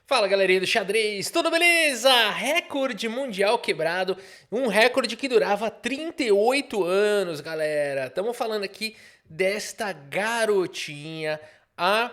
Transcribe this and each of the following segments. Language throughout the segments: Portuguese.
Fala galerinha do xadrez, tudo beleza? Recorde mundial quebrado, um recorde que durava 38 anos, galera. Estamos falando aqui desta garotinha, a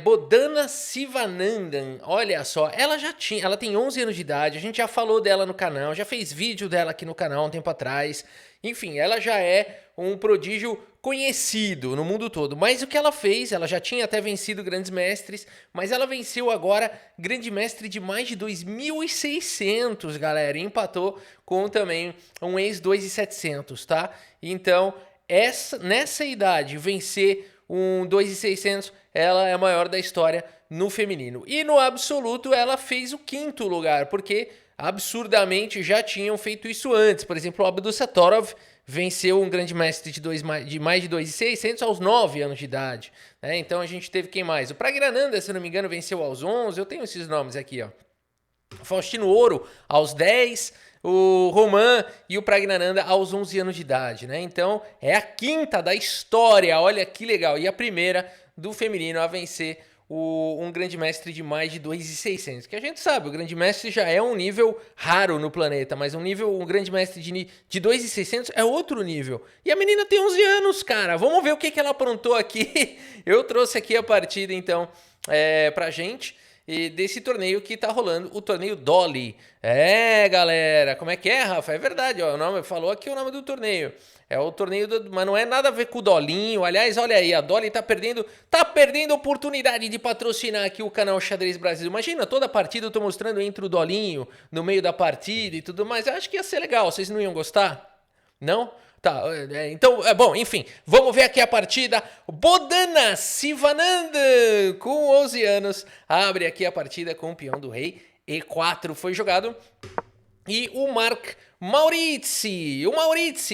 Bodhana Sivanandan. Olha só, ela tem 11 anos de idade, a gente já falou dela no canal, já fez vídeo dela aqui no canal um tempo atrás. Enfim, ela já é um prodígio conhecido no mundo todo, mas o que ela fez, ela já tinha até vencido grandes mestres, mas ela venceu agora grande mestre de mais de 2.600, galera, e empatou com também um ex-2.700, tá? Então, nessa idade, vencer um 2.600, ela é a maior da história no feminino. E no absoluto, ela fez o 5º lugar, porque absurdamente já tinham feito isso antes. Por exemplo, o Abdusattorov venceu um grande mestre de mais de 2.600 aos 9 anos de idade. Né? Então a gente teve quem mais? O Praggnanandhaa, se não me engano, venceu aos 11. Eu tenho esses nomes aqui, ó. Faustino Ouro aos 10, o Roman e o Praggnanandhaa aos 11 anos de idade, né? Então é a 5ª da história, olha que legal. E a primeira do feminino a vencer um grande mestre de mais de 2.600, que a gente sabe, o grande mestre já é um nível raro no planeta, mas um grande mestre de 2.600 é outro nível. E a menina tem 11 anos, cara, vamos ver o que ela aprontou aqui. Eu trouxe aqui a partida, então, pra gente, e desse torneio que tá rolando, o torneio Dolly. Galera, como é que é, Rafa? É verdade, ó, o nome falou aqui o nome do torneio. É o torneio, mas não é nada a ver com o Dolinho. Aliás, olha aí, a Dolly tá perdendo a oportunidade de patrocinar aqui o canal Xadrez Brasil. Imagina, toda a partida eu tô mostrando entre o Dolinho, no meio da partida e tudo mais. Eu acho que ia ser legal, vocês não iam gostar? Não? Tá, então, bom, enfim, vamos ver aqui a partida. Bodhana Sivanandan, com 11 anos, abre aqui a partida com o peão do rei E4, foi jogado. E o Marc Maurizi,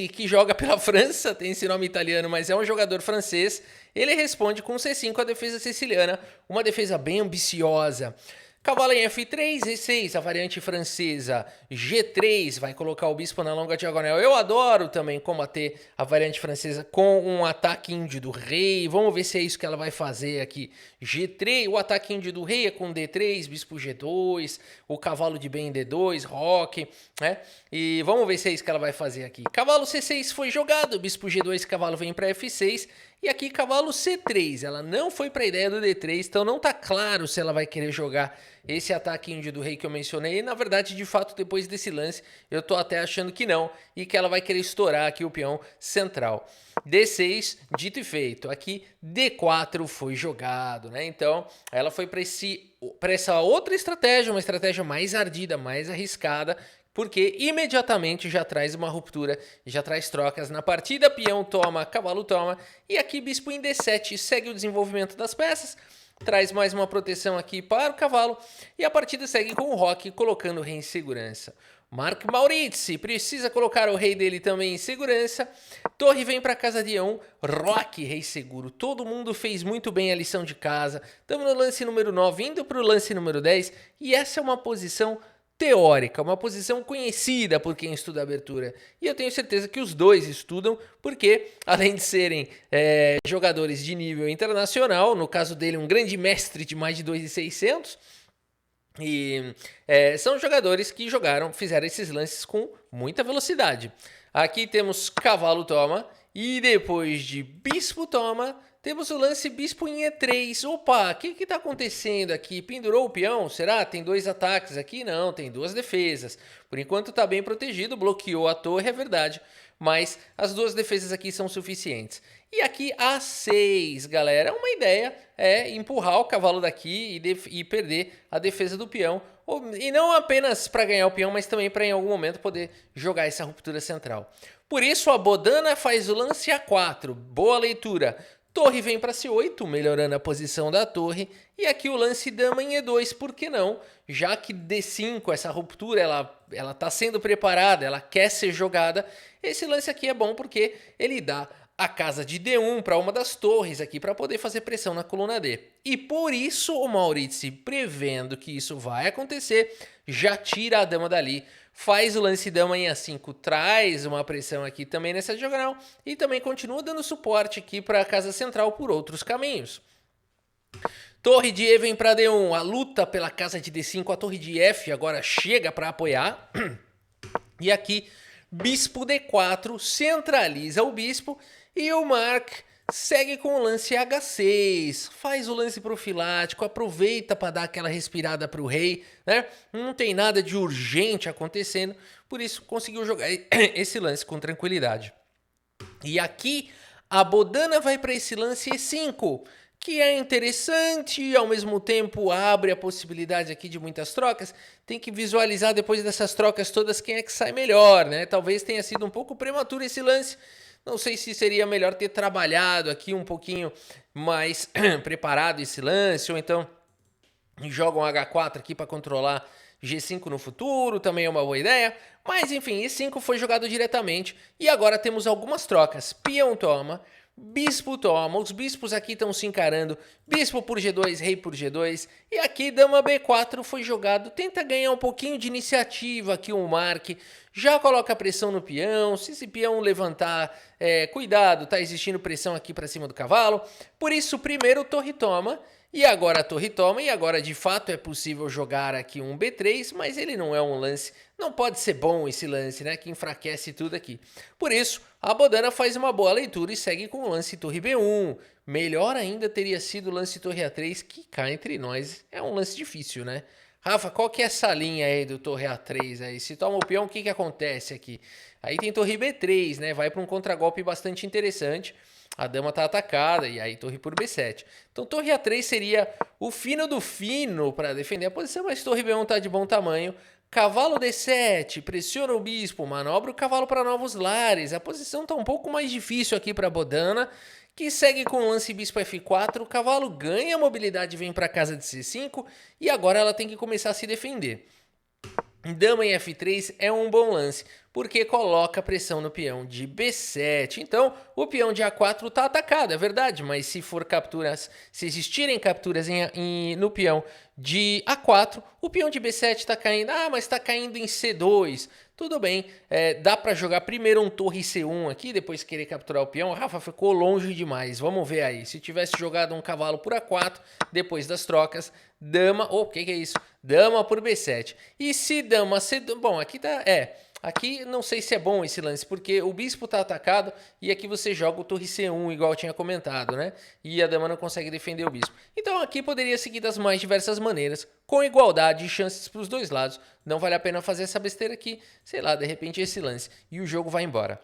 que joga pela França, tem esse nome italiano, mas é um jogador francês, ele responde com C5 a defesa siciliana, uma defesa bem ambiciosa. Cavalo em F3, E6, a variante francesa, G3, vai colocar o bispo na longa diagonal. Eu adoro também combater a variante francesa com um ataque índio do rei. Vamos ver se é isso que ela vai fazer aqui. G3, o ataque índio do rei é com D3, bispo G2, o cavalo de bem em D2, roque, né? E vamos ver se é isso que ela vai fazer aqui. Cavalo C6 foi jogado, bispo G2, cavalo vem para F6. E aqui cavalo C3, ela não foi para a ideia do D3, então não tá claro se ela vai querer jogar esse ataque índio do rei que eu mencionei. E na verdade, de fato, depois desse lance, eu tô até achando que não, e que ela vai querer estourar aqui o peão central. D6, dito e feito. Aqui D4 foi jogado, né? Então, ela foi para essa outra estratégia, uma estratégia mais ardida, mais arriscada, porque imediatamente já traz uma ruptura, já traz trocas na partida, peão toma, cavalo toma, e aqui bispo em D7 segue o desenvolvimento das peças, traz mais uma proteção aqui para o cavalo, e a partida segue com o roque colocando o rei em segurança. Marc Maurizi precisa colocar o rei dele também em segurança, torre vem para casa de E1, roque, rei seguro, todo mundo fez muito bem a lição de casa, estamos no lance número 9, indo para o lance número 10, e essa é uma posição teórica, uma posição conhecida por quem estuda abertura. E eu tenho certeza que os dois estudam, porque além de serem jogadores de nível internacional, no caso dele um grande mestre de mais de 2.600, e são jogadores que fizeram esses lances com muita velocidade. Aqui temos cavalo toma, e depois de bispo toma, temos o lance bispo em E3. Opa, o que está acontecendo aqui? Pendurou o peão? Será? Tem 2 ataques aqui? Não, tem 2 defesas. Por enquanto está bem protegido, bloqueou a torre, é verdade. Mas as 2 defesas aqui são suficientes. E aqui A6, galera. Uma ideia é empurrar o cavalo daqui e perder a defesa do peão. E não apenas para ganhar o peão, mas também para em algum momento poder jogar essa ruptura central. Por isso a Bodhana faz o lance A4. Boa leitura. Torre vem para C8, melhorando a posição da torre. E aqui o lance dama em E2, por que não? Já que D5, essa ruptura, ela está sendo preparada, ela quer ser jogada. Esse lance aqui é bom porque ele dá a casa de D1 para uma das torres aqui para poder fazer pressão na coluna D. E por isso o Maurizi, prevendo que isso vai acontecer, já tira a dama dali, faz o lance dama em A5, traz uma pressão aqui também nessa diagonal e também continua dando suporte aqui para a casa central por outros caminhos. Torre de E vem para D1, a luta pela casa de D5, a torre de F agora chega para apoiar. E aqui, bispo D4 centraliza o bispo e o Mark segue com o lance H6, faz o lance profilático, aproveita para dar aquela respirada para o rei, né? Não tem nada de urgente acontecendo, por isso conseguiu jogar esse lance com tranquilidade. E aqui a Bodana vai para esse lance E5, que é interessante e ao mesmo tempo abre a possibilidade aqui de muitas trocas. Tem que visualizar depois dessas trocas todas quem é que sai melhor, né? Talvez tenha sido um pouco prematuro esse lance. Não sei se seria melhor ter trabalhado aqui um pouquinho mais preparado esse lance, ou então joga um H4 aqui para controlar G5 no futuro, também é uma boa ideia. Mas enfim, E5 foi jogado diretamente e agora temos algumas trocas. Peão toma, bispo toma, os bispos aqui estão se encarando, bispo por G2, rei por G2, e aqui dama B4 foi jogado, tenta ganhar um pouquinho de iniciativa aqui o Mark, já coloca pressão no peão, se esse peão levantar, cuidado, tá existindo pressão aqui para cima do cavalo, por isso primeiro torre toma, e agora a torre toma, e agora de fato é possível jogar aqui um B3, mas ele não é um lance, não pode ser bom esse lance, né, que enfraquece tudo aqui. Por isso, a Bodana faz uma boa leitura e segue com o lance torre B1. Melhor ainda teria sido o lance torre A3, que cá entre nós é um lance difícil, né? Rafa, qual que é essa linha aí do torre A3 aí? Se toma o peão, o que que acontece aqui? Aí tem torre B3, né, vai para um contragolpe bastante interessante. A dama tá atacada e aí torre por B7. Então torre A3 seria o fino do fino para defender a posição, mas torre B1 tá de bom tamanho. Cavalo D7, pressiona o bispo, manobra o cavalo para novos lares. A posição tá um pouco mais difícil aqui para Bodana, que segue com o lance bispo F4. O cavalo ganha mobilidade e vem para casa de C5 e agora ela tem que começar a se defender. Dama em F3 é um bom lance, porque coloca pressão no peão de B7. Então, o peão de A4 está atacado, é verdade, mas se for capturas, se existirem capturas no peão de A4, o peão de B7 está caindo. Ah, mas está caindo em C2. Tudo bem, dá para jogar primeiro um torre C1 aqui, depois querer capturar o peão. Rafa, ficou longe demais, vamos ver aí. Se tivesse jogado um cavalo por A4, depois das trocas, dama... O que é isso? Dama por B7. E se dama C2... Bom, aqui tá... Aqui não sei se é bom esse lance, porque o bispo tá atacado e aqui você joga o torre C1, igual eu tinha comentado, né? E a dama não consegue defender o bispo. Então aqui poderia seguir das mais diversas maneiras, com igualdade de chances para os dois lados. Não vale a pena fazer essa besteira aqui, sei lá, de repente esse lance. E o jogo vai embora.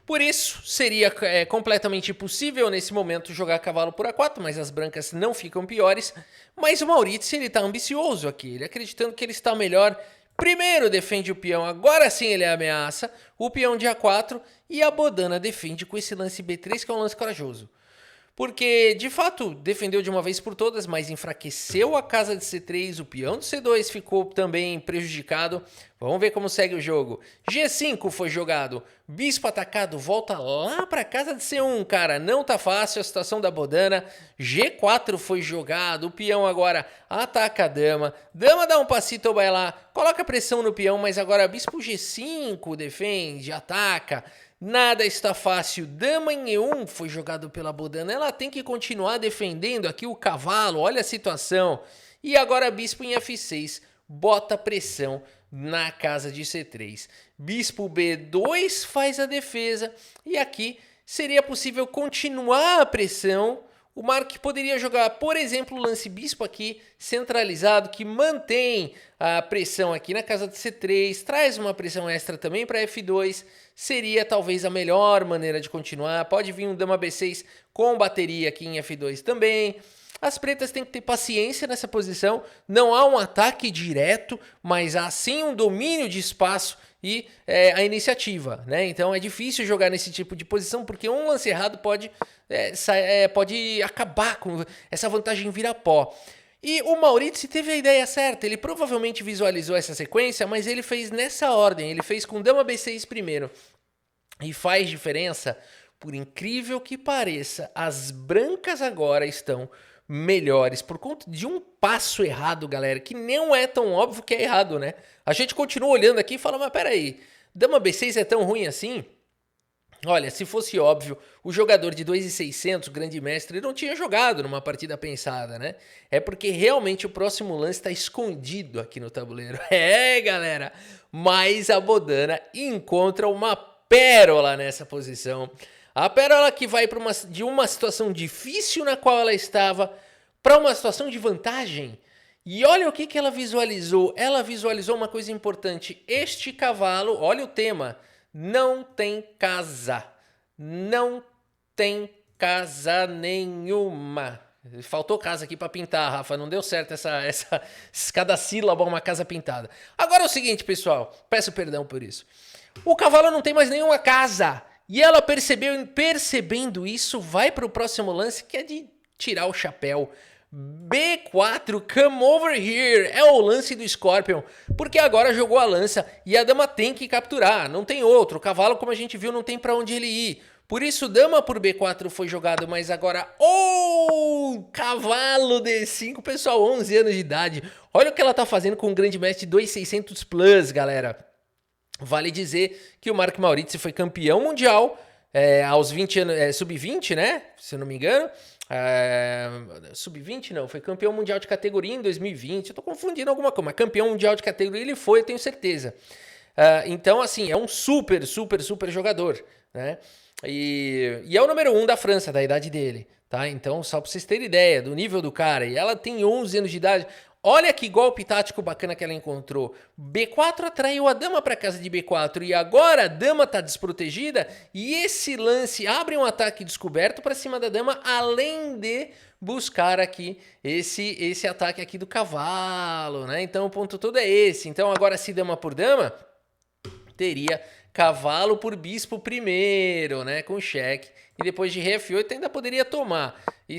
Por isso, seria completamente impossível nesse momento jogar cavalo por A4, mas as brancas não ficam piores. Mas o Maurício, ele tá ambicioso aqui, ele acreditando que ele está melhor. Primeiro defende o peão, agora sim ele ameaça o peão de A4 e a Bodana defende com esse lance B3, que é um lance corajoso. Porque, de fato, defendeu de uma vez por todas, mas enfraqueceu a casa de C3, o peão de C2 ficou também prejudicado. Vamos ver como segue o jogo. G5 foi jogado, bispo atacado, volta lá para casa de C1, cara, não tá fácil a situação da Bodana. G4 foi jogado, o peão agora ataca a dama, dama dá um passito, vai lá, coloca pressão no peão, mas agora bispo G5 defende, ataca. Nada está fácil, dama em E1 foi jogado pela Bodana, ela tem que continuar defendendo aqui o cavalo, olha a situação. E agora bispo em F6, bota pressão na casa de C3. Bispo B2 faz a defesa e aqui seria possível continuar a pressão. O Mark poderia jogar, por exemplo, o lance bispo aqui, centralizado, que mantém a pressão aqui na casa de C3, traz uma pressão extra também para F2, seria talvez a melhor maneira de continuar. Pode vir um dama B6 com bateria aqui em F2 também. As pretas têm que ter paciência nessa posição, não há um ataque direto, mas há sim um domínio de espaço e a iniciativa, né? Então é difícil jogar nesse tipo de posição, porque um lance errado pode acabar com essa vantagem virar pó. E o Maurício teve a ideia certa, ele provavelmente visualizou essa sequência, mas ele fez nessa ordem, ele fez com dama B6 primeiro. E faz diferença, por incrível que pareça, as brancas agora estão melhores por conta de um passo errado, galera, que não é tão óbvio que é errado, né? A gente continua olhando aqui e fala, mas peraí, dama B6 é tão ruim assim? Olha, se fosse óbvio, o jogador de 2.600, grande mestre, não tinha jogado numa partida pensada, né? É porque realmente o próximo lance está escondido aqui no tabuleiro. É, galera! Mas a Bodana encontra uma pérola nessa posição. A pérola que vai de uma situação difícil na qual ela estava para uma situação de vantagem. E olha o que ela visualizou. Ela visualizou uma coisa importante. Este cavalo, olha o tema, não tem casa. Não tem casa nenhuma. Faltou casa aqui para pintar, Rafa. Não deu certo cada sílaba uma casa pintada. Agora é o seguinte, pessoal. Peço perdão por isso. O cavalo não tem mais nenhuma casa. E ela percebendo isso, vai para o próximo lance, que é de tirar o chapéu. B4, come over here, é o lance do Scorpion, porque agora jogou a lança e a dama tem que capturar, não tem outro, o cavalo, como a gente viu, não tem para onde ele ir, por isso dama por B4 foi jogado, mas agora, cavalo D5, pessoal, 11 anos de idade, olha o que ela tá fazendo com o grande mestre 2600 plus, galera. Vale dizer que o Mark Maurizi foi campeão mundial aos 20 anos, sub-20, né? Se eu não me engano. Sub-20 não, foi campeão mundial de categoria em 2020. Eu tô confundindo alguma coisa, mas campeão mundial de categoria ele foi, eu tenho certeza. Então, assim, é um super jogador, né? E é o número 1 da França, da idade dele, tá? Então, só pra vocês terem ideia do nível do cara. E ela tem 11 anos de idade. Olha que golpe tático bacana que ela encontrou. B4 atraiu a dama para casa de B4 e agora a dama tá desprotegida e esse lance abre um ataque descoberto para cima da dama, além de buscar aqui esse ataque aqui do cavalo, né? Então o ponto todo é esse. Então agora se dama por dama, teria cavalo por bispo primeiro, né? Com cheque. E depois de rei F8 ainda poderia tomar. E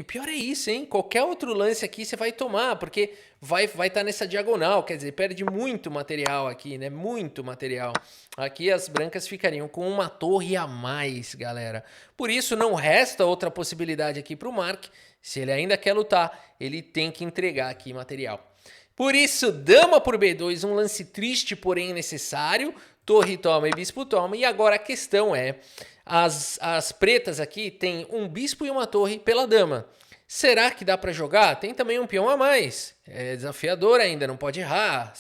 o pior é isso, hein? Qualquer outro lance aqui você vai tomar, porque vai estar nessa diagonal, quer dizer, perde muito material aqui, né? Muito material. Aqui as brancas ficariam com uma torre a mais, galera. Por isso não resta outra possibilidade aqui para o Mark. Se ele ainda quer lutar, ele tem que entregar aqui material. Por isso, dama por B2, um lance triste, porém necessário. Torre toma e bispo toma. E agora a questão é, as pretas aqui tem um bispo e uma torre pela dama. Será que dá para jogar? Tem também um peão a mais. É desafiador ainda, não pode errar.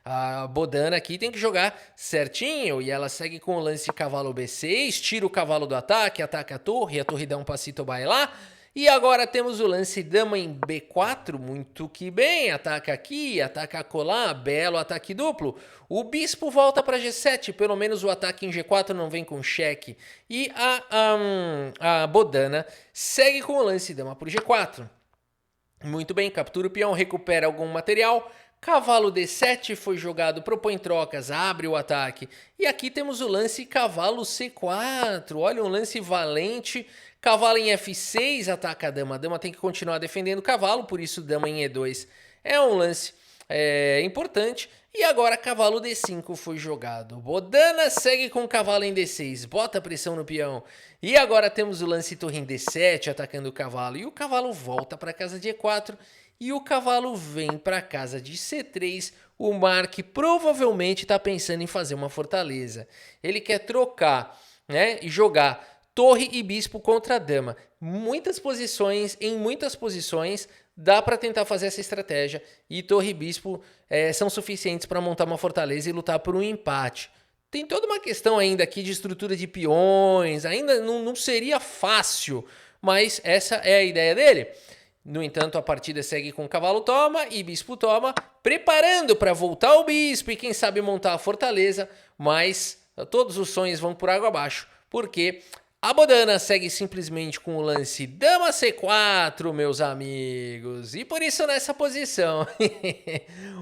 A Bodana aqui tem que jogar certinho. E ela segue com o lance cavalo B6, tira o cavalo do ataque, ataca a torre dá um passito bailar. E agora temos o lance dama em B4, muito que bem, ataca aqui, ataca acolá, belo ataque duplo. O bispo volta para G7, pelo menos o ataque em G4 não vem com cheque. E a Bodana segue com o lance dama por G4. Muito bem, captura o peão, recupera algum material. Cavalo D7 foi jogado, propõe trocas, abre o ataque. E aqui temos o lance cavalo C4, olha um lance valente. Cavalo em F6 ataca a dama tem que continuar defendendo o cavalo, por isso dama em E2 é um lance importante. E agora cavalo D5 foi jogado. Bodana segue com cavalo em D6, bota pressão no peão. E agora temos o lance torre em D7 atacando o cavalo. E o cavalo volta para a casa de E4 e o cavalo vem para a casa de C3. O Mark provavelmente está pensando em fazer uma fortaleza. Ele quer trocar, né, e jogar torre e bispo contra a dama. Em muitas posições, dá para tentar fazer essa estratégia. E torre e bispo são suficientes para montar uma fortaleza e lutar por um empate. Tem toda uma questão ainda aqui de estrutura de peões. Ainda não seria fácil, mas essa é a ideia dele. No entanto, a partida segue com cavalo toma e bispo toma, preparando para voltar o bispo e quem sabe montar a fortaleza. Mas todos os sonhos vão por água abaixo, porque a Bodana segue simplesmente com o lance dama C4, meus amigos. E por isso nessa posição,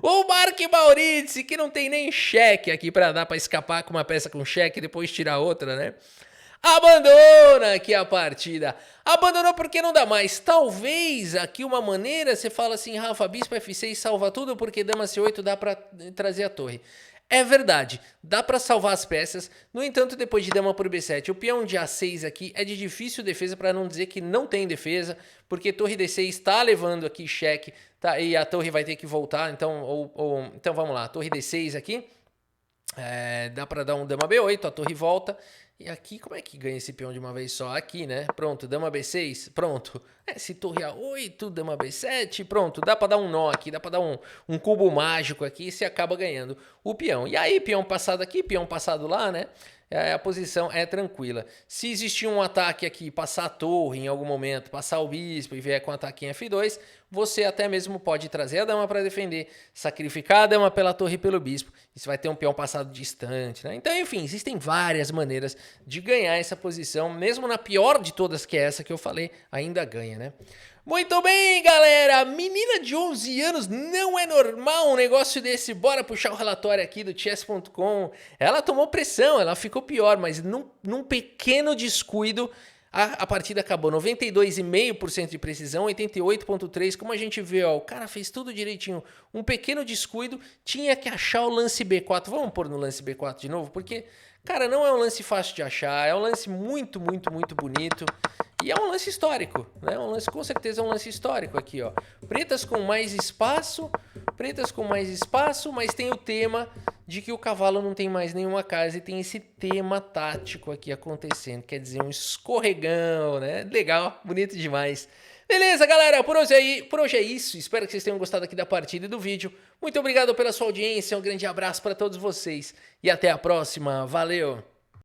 o Mark Maurizi, que não tem nem cheque aqui para dar para escapar com uma peça com cheque e depois tirar outra, né? Abandona aqui a partida. Abandonou porque não dá mais. Talvez aqui uma maneira, você fala assim, Rafa, bispo F6 salva tudo porque dama C8 dá para trazer a torre. É verdade, dá para salvar as peças, no entanto, depois de dama por B7, o peão de A6 aqui é de difícil defesa, para não dizer que não tem defesa, porque torre D6 está levando aqui cheque, tá, e a torre vai ter que voltar, então, então vamos lá, torre D6 aqui, dá para dar um dama B8, a torre volta, E aqui, como é que ganha esse peão de uma vez só? Aqui, né? Pronto, dama B6, pronto. Se torre A8, dama B7, pronto. Dá pra dar um nó aqui, dá pra dar um cubo mágico aqui e você acaba ganhando o peão. E aí, peão passado aqui, peão passado lá, né? A posição é tranquila. Se existir um ataque aqui, passar a torre em algum momento, passar o bispo e vier com ataque em F2, você até mesmo pode trazer a dama para defender, sacrificar a dama pela torre e pelo bispo, e você vai ter um peão passado distante, né? Então, enfim, existem várias maneiras de ganhar essa posição, mesmo na pior de todas, que é essa que eu falei, ainda ganha, né? Muito bem, galera! Menina de 11 anos, não é normal um negócio desse. Bora puxar o relatório aqui do chess.com. Ela tomou pressão, ela ficou pior, mas num pequeno descuido, a partida acabou. 92,5% de precisão, 88,3%. Como a gente vê, ó, o cara fez tudo direitinho. Um pequeno descuido, tinha que achar o lance B4. Vamos pôr no lance B4 de novo? Porque, cara, não é um lance fácil de achar. É um lance muito, muito, muito bonito. E é um lance histórico, né? Um lance, com certeza é um lance histórico aqui, ó. Pretas com mais espaço, mas tem o tema de que o cavalo não tem mais nenhuma casa e tem esse tema tático aqui acontecendo, quer dizer, um escorregão, né? Legal, bonito demais. Beleza, galera, por hoje é isso. Espero que vocês tenham gostado aqui da partida e do vídeo. Muito obrigado pela sua audiência, um grande abraço para todos vocês e até a próxima. Valeu!